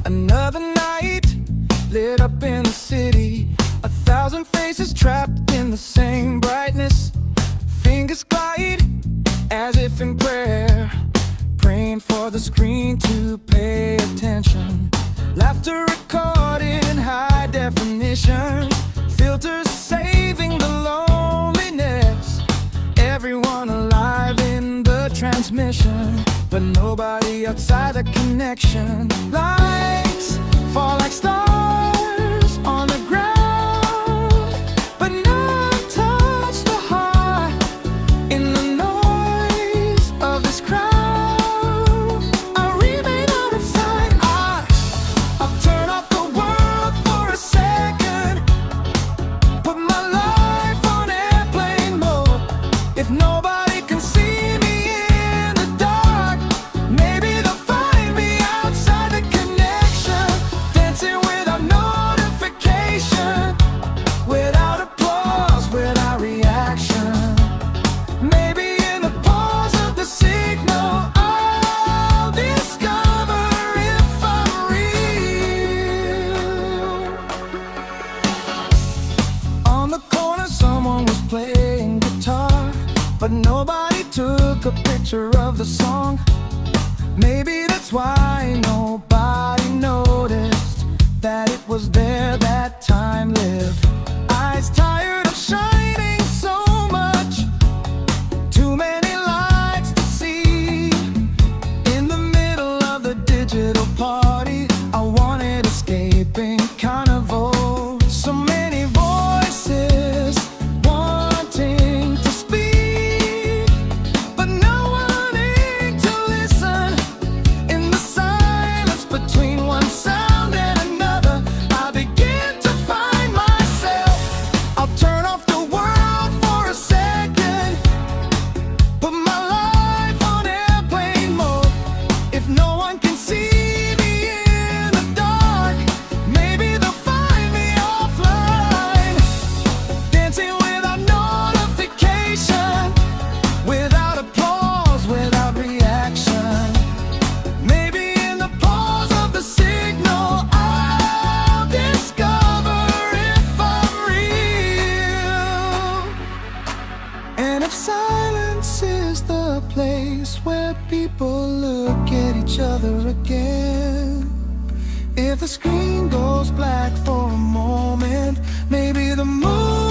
Another night, lit up in the city. 1,000 faces trapped in the same brightness. Fingers glide as if in prayer, praying for the screen to pay attention. Laughter recorded in high definition, filters saving the loneliness. Everyone alive in the transmission, but nobody outside the connection. Lights fall like stars on the ground, but none touch the heart in the noise of this crowd. I remain out of sight. I'll turn off the world for a second, put my life on airplane mode. If nobody can see me in the dark, maybe they'll find me outside the connection, dancing without notification, without applause, without reaction. Maybe in the pause of the signal, I'll discover if I'm real. On the corner someone was playing guitar, but nobody took a picture of the song. Maybe that's why nobody noticed that it was there that time lived. Eyes tired of shining so much, too many lights to see. In the middle of the digital party, I wanted escaping carnival. So many voices wanting to speak, but no one to listen. In the silence between one sound and another, I begin to find myself. I'll turn off the world for a second, put my life on airplane mode. If no one can see me in the dark, maybe they'll find me offline, dancing without notification, without applause, without reaction. Maybe in the pause of the signal, I'll discover if I'm real. And if silence is the place where people look at each other again, if the screen goes black for a moment, maybe the moon